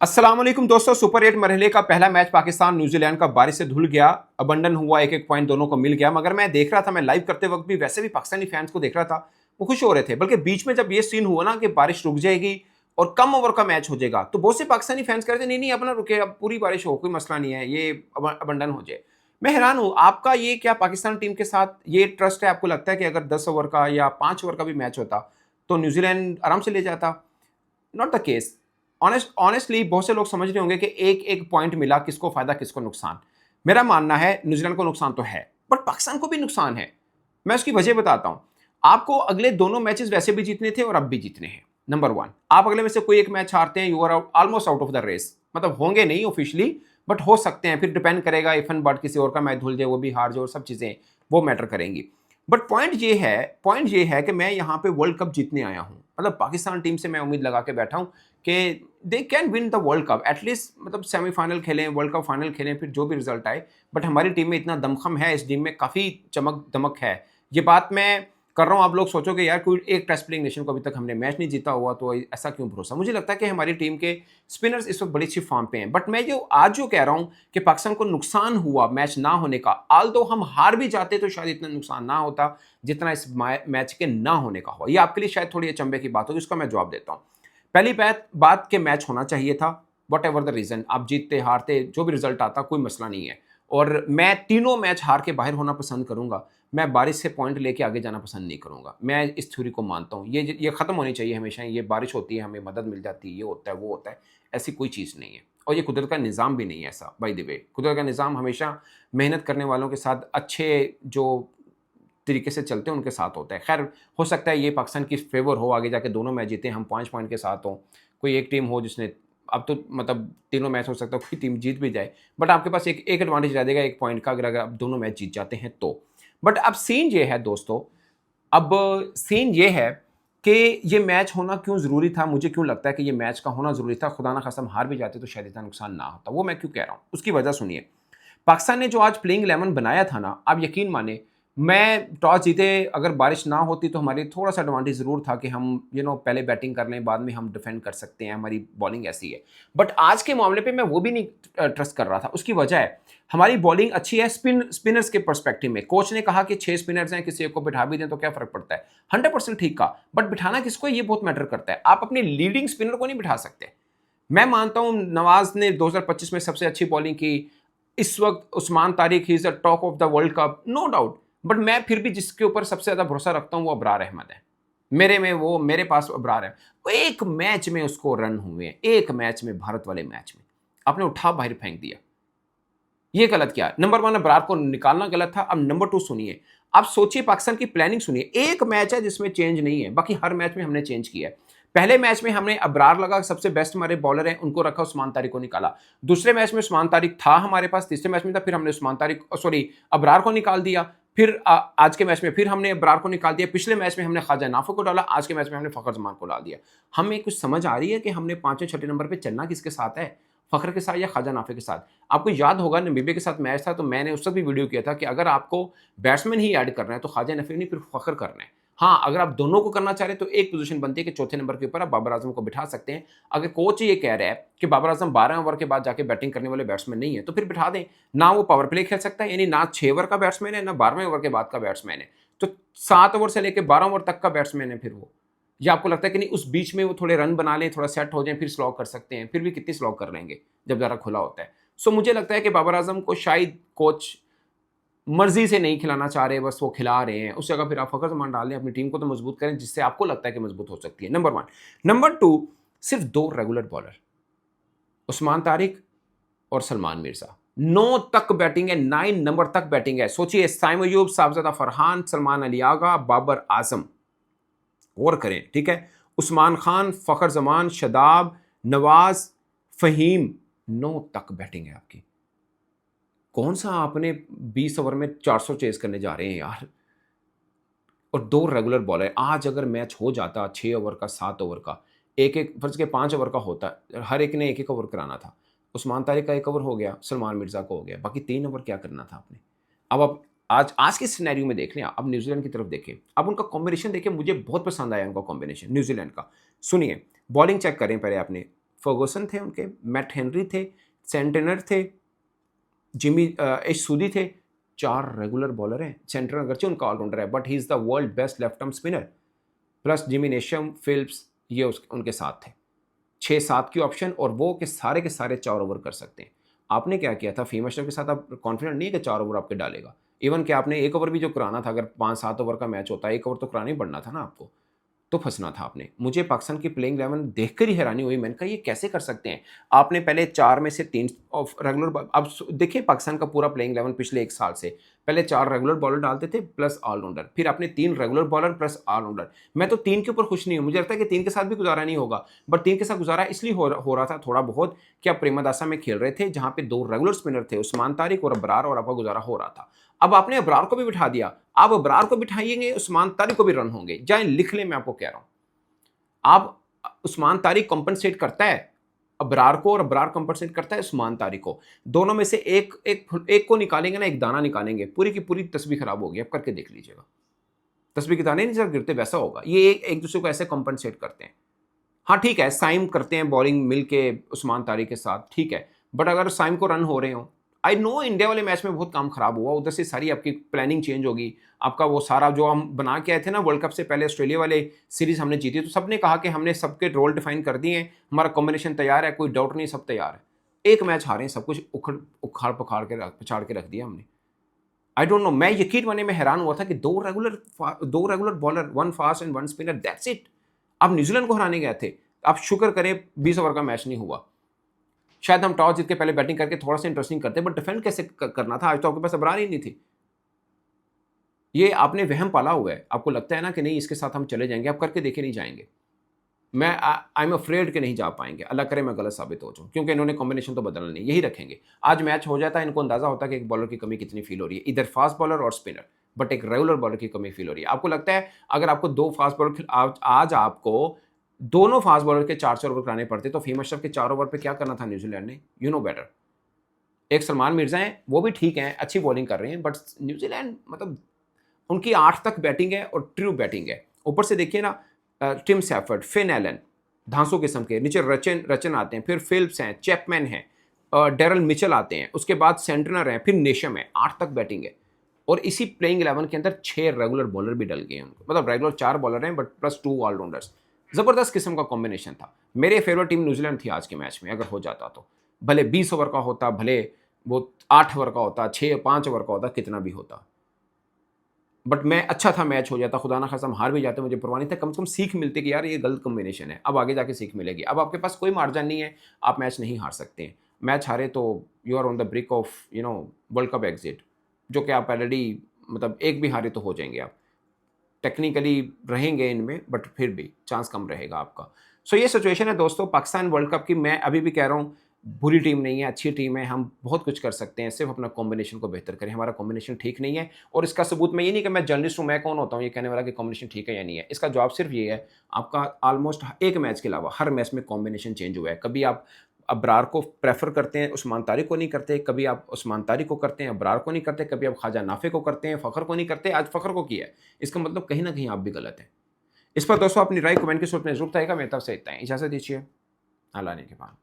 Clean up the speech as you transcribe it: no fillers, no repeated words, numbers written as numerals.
अस्सलाम वालेकुम दोस्तों, सुपर 8 मरहले का पहला मैच पाकिस्तान न्यूजीलैंड का बारिश से धुल गया। अबंडन हुआ, एक एक पॉइंट दोनों को मिल गया। मगर मैं देख रहा था, मैं लाइव करते वक्त भी वैसे भी पाकिस्तानी फैंस को देख रहा था, वो खुश हो रहे थे। बल्कि बीच में जब ये सीन हुआ ना कि बारिश रुक जाएगी और कम ओवर का मैच हो जाएगा, तो बहुत से पाकिस्तानी फैंस कह रहे थे नहीं नहीं, अब ना रुके, अब पूरी बारिश हो, कोई मसला नहीं है, ये अबंडन हो जाए। मैं हैरान हूं, आपका ये क्या पाकिस्तान टीम के साथ ये ट्रस्ट है? आपको लगता है कि अगर 10 ओवर का या 5 ओवर का भी मैच होता तो न्यूजीलैंड आराम से ले जाता? Not the case. ऑनेस्टली बहुत से लोग समझ रहे होंगे कि एक एक पॉइंट मिला, किसको फायदा किसको नुकसान। मेरा मानना है न्यूजीलैंड को नुकसान तो है, बट पाकिस्तान को भी नुकसान है। मैं उसकी वजह बताता हूं। आपको अगले दोनों मैचेस वैसे भी जीतने थे और अब भी जीतने हैं। नंबर वन, आप अगले में से कोई एक मैच हारते हैं, you are almost out of the race. मतलब होंगे नहीं ऑफिशियली, बट हो सकते हैं। फिर डिपेंड करेगा, इफ एंड बट किसी और का मैच धुल जाए, वो भी हार जाए, और सब चीजें वो मैटर करेंगी। बट पॉइंट ये है कि मैं यहां पे वर्ल्ड कप जीतने आया हूं। मतलब पाकिस्तान टीम से मैं उम्मीद लगा के बैठा हूं कि they can win the world cup at least. मतलब सेमीफाइनल खेलें, वर्ल्ड कप फाइनल खेलें, फिर जो भी रिजल्ट आए। बट हमारी टीम में इतना दमखम है, इस टीम में काफ़ी चमक दमक है। ये बात मैं कर रहा हूँ, आप लोग सोचोगे यार कोई एक टेस्ट प्लेइंग नेशन को अभी तक हमने मैच नहीं जीता हुआ, तो ऐसा क्यों भरोसा? मुझे लगता है कि हमारी टीम के स्पिनर्स इस वक्त बड़ी अच्छी फॉर्म पे हैं। बट मैं जो आज जो कह रहा हूँ कि पाकिस्तान को नुकसान हुआ मैच ना होने का, आल तो हम हार भी जाते तो शायद इतना नुकसान ना होता जितना इस मैच के ना होने का हुआ। ये आपके लिए शायद थोड़ी अचंभे की बात होगी, उसका मैं जवाब देता हूँ। पहली बात के मैच होना चाहिए था। वट एवर द रीजन, आप जीतते हारते जो भी रिजल्ट आता, कोई मसला नहीं है। और मैं तीनों मैच हार के बाहर होना पसंद करूंगा। मैं बारिश से पॉइंट लेके आगे जाना पसंद नहीं करूंगा। मैं इस थ्योरी को मानता हूं, ये खत्म होनी चाहिए हमेशा। ये बारिश होती है, हमें मदद मिल जाती है, ये होता है, वो होता है, ऐसी कोई चीज़ नहीं है। और ये कुदरत का निज़ाम भी नहीं है ऐसा। बाय द वे, कुदरत का निज़ाम हमेशा मेहनत करने वालों के साथ, अच्छे जो तरीके से चलते हैं उनके साथ होता है। खैर, हो सकता है ये पाकिस्तान की फेवर हो, आगे जाके दोनों मैच जीते, हम 5 पॉइंट के साथ हों। कोई एक टीम हो जिसने, अब तो मतलब तीनों मैच हो सकता है कोई टीम जीत भी जाए, बट आपके पास एक एक एडवांटेज रह जाएगा, 1 पॉइंट का, अगर आप दोनों मैच जीत जाते हैं तो। बट अब सीन ये है दोस्तों, अब सीन ये है कि ये मैच होना क्यों ज़रूरी था। मुझे क्यों लगता है कि ये मैच का होना ज़रूरी था? खुदा ना खास्ता हम हार भी जाते तो शायद इतना नुकसान ना होता। वो मैं क्यों कह रहा हूँ, उसकी वजह सुनिए। पाकिस्तान ने जो आज प्लेइंग 11 बनाया था ना, आप यकीन माने, मैं टॉस जीते, अगर बारिश ना होती तो हमारे थोड़ा सा एडवांटेज ज़रूर था कि हम पहले बैटिंग कर लें, बाद में हम डिफेंड कर सकते हैं, हमारी बॉलिंग ऐसी है। बट आज के मामले पे मैं वो भी नहीं ट्रस्ट कर रहा था। उसकी वजह है, हमारी बॉलिंग अच्छी है स्पिनर्स के पर्सपेक्टिव में। कोच ने कहा कि 6 स्पिनर्स हैं, किसी एक को बिठा भी दें तो क्या फ़र्क पड़ता है। 100% ठीक का, बट बिठाना किसको है ये बहुत मैटर करता है। आप अपने लीडिंग स्पिनर को नहीं बिठा सकते। मैं मानता हूं नवाज ने 2025 में सबसे अच्छी बॉलिंग की। इस वक्त Usman Tariq he is the top of the world cup, no doubt. But मैं फिर भी जिसके ऊपर सबसे ज्यादा भरोसा रखता हूं वो अबरार अहमद है। मेरे पास अबरार है। वो एक मैच में उसको रन हुए, एक मैच में, भारत वाले मैच में आपने उठा बाहर फेंक दिया। ये गलत किया। नंबर वन, अबरार को निकालना गलत था। अब नंबर टू सुनिए, आप सोचिए पाकिस्तान की प्लानिंग सुनिए। एक मैच है जिसमें चेंज नहीं है, बाकी हर मैच में हमने चेंज किया है। पहले मैच में हमने अबरार लगा, सबसे बेस्ट हमारे बॉलर हैं, उनको रखा, उस्मान तारिक को निकाला। दूसरे मैच में उस्मान तारिक था हमारे पास, तीसरे मैच में था, फिर हमने उस्मान तारिक सॉरी अबरार को निकाल दिया। फिर आज के मैच में फिर हमने अबरार को निकाल दिया। पिछले मैच में हमने ख्वाजा नाफो को डाला, आज के मैच में हमने फखर जमान को डाल दिया। हमें कुछ समझ आ रही है कि हमने पांचवें छठे नंबर पर चलना किसके साथ है, फखर के साथ या ख्वाजा नाफे के साथ? आपको याद होगा नमीबिया के साथ मैच था, तो मैंने उस वक्त भी वीडियो किया था कि अगर आपको बैट्समैन ही ऐड करना है तो ख्वाजा नफी नहीं, फिर फखर करना है। हाँ, अगर आप दोनों को करना चाह रहे हैं तो एक पोजीशन बनती है कि चौथे नंबर के ऊपर आप बाबर आजम को बिठा सकते हैं। अगर कोच ये कह रहा है कि बाबर आजम 12 ओवर के बाद जाके बैटिंग करने वाले बैट्समैन नहीं है, तो फिर बिठा दें। ना वो पावर प्ले खेल सकता है, यानी ना 6 ओवर का बैट्समैन है, ना 12वें ओवर के बाद का बैट्समैन है, तो 7 ओवर से लेकर 12 ओवर तक का बैट्समैन है फिर वो। या आपको लगता है कि नहीं, उस बीच में वो थोड़े रन बना लें, थोड़ा सेट हो जाए, फिर स्लॉग कर सकते हैं? फिर भी कितनी स्लॉग कर लेंगे जब ज़रा खुला होता है। सो मुझे लगता है कि बाबर आजम को शायद कोच मर्जी से नहीं खिलाना चाह रहे, बस वो खिला रहे हैं। उस जगह फिर आप फखर जमान डाल दें, अपनी टीम को तो मजबूत करें जिससे आपको लगता है कि मजबूत हो सकती है। Number one. नंबर टू, सिर्फ 2 रेगुलर बॉलर, उस्मान तारिक और सलमान मिर्जा। 9 तक बैटिंग है, 9 नंबर तक बैटिंग है। सोचिए, साइम अयूब, साहबजादा फरहान, सलमान अली आगा, बाबर आजम, और करें, ठीक है, उस्मान खान, फखर जमान, शदाब, नवाज, फहीम, 9 तक बैटिंग है आपकी। कौन सा आपने 20 ओवर में 400 चेस करने जा रहे हैं यार? और 2 रेगुलर बॉलर। आज अगर मैच हो जाता 6 ओवर का, 7 ओवर का, एक एक फर्ज के 5 ओवर का होता, हर एक ने एक एक ओवर कराना था। उस्मान तारिक का 1 ओवर हो गया, सलमान मिर्जा को हो गया, बाकी 3 ओवर क्या करना था आपने? अब आप आज आज के सिनेरियो में देख लें, अब न्यूजीलैंड की तरफ देखें, अब उनका कॉम्बिनेशन देखें, मुझे बहुत पसंद आया उनका कॉम्बिनेशन न्यूजीलैंड का। सुनिए, बॉलिंग चेक करें पहले आपने। फर्गूसन थे उनके, मैट हेनरी थे, सेंटेनर थे, जिमी एच सूदी थे। 4 रेगुलर बॉलर हैं। सेंटेनर अगरचे उनका ऑलराउंडर है but he is the world best left arm spinner. Plus Jimmy नेशम, Phelps, ये उनके साथ थे। 6-7 की ऑप्शन और वो के सारे 4 ओवर कर सकते हैं। आपने क्या किया था, फेम अशरफ के साथ आप कॉन्फिडेंट नहीं है कि 4 ओवर आपके डालेगा। इवन कि आपने 1 ओवर भी जो कराना था, अगर 5-7 ओवर का मैच होता है 1 ओवर तो कराना ही पड़ना था ना आपको, तो फंसना था आपने। मुझे पाकिस्तान की प्लेइंग 11 देखकर ही हैरानी हुई। मैंने कहा ये कैसे कर सकते हैं। आपने पहले 4 में से 3 ऑफ रेगुलर, अब देखिए पाकिस्तान का पूरा प्लेइंग 11 पिछले 1 साल से, पहले 4 रेगुलर बॉलर डालते थे प्लस ऑलराउंडर, फिर आपने 3 रेगुलर बॉलर प्लस ऑलराउंडर। मैं तो 3 के ऊपर खुश नहीं हूँ, मुझे लगता है कि 3 के साथ भी गुजारा नहीं होगा, बट 3 के साथ गुजारा इसलिए हो रहा था थोड़ा बहुत कि आप प्रेमदासा में खेल रहे थे जहां पे 2 रेगुलर स्पिनर थे, उस्मान तारिक और अबरार, और आपका गुजारा हो रहा था। अब आपने अबरार को भी बिठा दिया, आप अबरार को बिठाइएंगे उस्मान तारिक को भी रन होंगे, जाए लिख लें, मैं आपको कह रहा हूं। आप उस्मान तारिक कंपनसेट करता है अबरार को और अबरार कंपनसेट करता है उस्मान तारिक को। दोनों में से एक को निकालेंगे ना, एक दाना निकालेंगे, पूरी की पूरी तस्वीर खराब होगी। आप करके देख लीजिएगा, तस्वीर के दाने नहीं सर गिरते, वैसा होगा। ये एक दूसरे को ऐसे कंपनसेट करते हैं। हाँ ठीक है, साइम करते हैं बॉलिंग मिलके उस्मान तारिक के साथ, ठीक है, बट अगर साइम को रन हो रहे हो, आई नो इंडिया वाले मैच में बहुत काम खराब हुआ, उधर से सारी आपकी प्लानिंग चेंज होगी। आपका वो सारा जो हम बना के आए थे ना वर्ल्ड कप से पहले, ऑस्ट्रेलिया वाले सीरीज हमने जीती, तो सबने कहा कि हमने सबके रोल डिफाइन कर दिए हैं, हमारा कॉम्बिनेशन तैयार है, कोई डाउट नहीं, सब तैयार है। एक मैच हारे, सब कुछ उखाड़ पछाड़ के रख दिया हमने। आई डोंट नो, मैं यकीन माने में हैरान हुआ था कि 2 regular bowler, 1 fast and 1 spinner, that's it. आप न्यूजीलैंड को हराने गए थे, आप शुक्र करें 20 ओवर का मैच नहीं हुआ। शायद हम टॉस जीत के पहले बैटिंग करके थोड़ा सा इंटरेस्टिंग करते, बट डिफेंड कैसे करना था, आज तो आपके पास अबरार ही नहीं थी। ये आपने वहम पाला हुआ है, आपको लगता है ना कि नहीं इसके साथ हम चले जाएंगे, आप करके देखे नहीं जाएंगे। मैं आई एम अफ्रेड के नहीं जा पाएंगे, अल्लाह करे मैं गलत साबित हो जाऊं, क्योंकि इन्होंने कॉम्बिनेशन तो बदलना नहीं, यही रखेंगे। आज मैच हो जाता है, इनको अंदाजा होता है कि एक बॉलर की कमी कितनी फील हो रही है, इधर फास्ट बॉलर और स्पिनर, बट एक रेगुलर बॉलर की कमी फील हो रही है। आपको लगता है अगर आपको 2 फास्ट बॉलर आज आपको दोनों फास्ट बॉलर के 4 ओवर कराने पड़ते, तो फेम अशरफ के 4 ओवर पे क्या करना था न्यूजीलैंड ने, यू नो बेटर। एक सलमान मिर्जा हैं, वो भी ठीक हैं, अच्छी बॉलिंग कर रहे हैं, बट न्यूजीलैंड मतलब उनकी 8 तक बैटिंग है और ट्रू बैटिंग है। ऊपर से देखिए ना, टिम सैफर्ड, फिन एलन, धांसू किस्म के, नीचे रचन आते हैं, फिर फिल्प्स हैं, चैपमैन हैं, डेरल मिचेल आते हैं, उसके बाद सेंटनर हैं, फिर नेशम है, 8 तक बैटिंग है। और इसी प्लेइंग 11 के अंदर 6 रेगुलर बॉलर भी डल गए हैं उनको, मतलब रेगुलर 4 बॉलर हैं बट प्लस 2 ऑलराउंडर्स। जबरदस्त किस्म का कॉम्बिनेशन था। मेरे फेवरेट टीम न्यूजीलैंड थी आज के मैच में, अगर हो जाता तो, भले 20 ओवर का होता, भले वो 8 ओवर का होता, 5 ओवर का होता, कितना भी होता, बट मैं अच्छा था मैच हो जाता, खुदा ना खास्ता हम हार भी जाते, मुझे परवाह नहीं था, कम से कम सीख मिलती कि यार ये गलत कॉम्बिनेशन है, अब आगे जाके सीख मिलेगी। अब आपके पास कोई मार्जिन नहीं है, आप मैच नहीं हार सकते हैं। मैच हारे तो you are on the brink of world cup exit, जो कि आप ऑलरेडी मतलब एक भी हारे तो हो जाएंगे आप, टेक्निकली रहेंगे इनमें, बट फिर भी चांस कम रहेगा आपका। सो ये सिचुएशन है दोस्तों पाकिस्तान वर्ल्ड कप की। मैं अभी भी कह रहा हूँ बुरी टीम नहीं है, अच्छी टीम है, हम बहुत कुछ कर सकते हैं, सिर्फ अपना कॉम्बिनेशन को बेहतर करें। हमारा कॉम्बिनेशन ठीक नहीं है, और इसका सबूत मैं ये नहीं कि मैं जर्नलिस्ट हूँ, मैं कौन होता हूँ ये कहने वाला कि कॉम्बिनेशन ठीक है या नहीं है। इसका जवाब सिर्फ ये है, आपका ऑलमोस्ट एक मैच के अलावा हर मैच में कॉम्बिनेशन चेंज हुआ है। कभी आप अबरार को प्रेफर करते हैं, उस्मान तारिक को नहीं करते, कभी आप उस्मान तारिक को करते हैं, अबरार को नहीं करते, कभी आप ख्वाजा नाफे को करते हैं, फ़खर को नहीं करते, आज फ़खर को किया है। इसका मतलब कहीं ना कहीं आप भी गलत हैं। इस पर दोस्तों अपनी राय कमेंट के सूरत में जरूर बताएगा। मेरी तरफ से इतना ही, इजाज़त दीजिए, अल्लाह ने के बाद।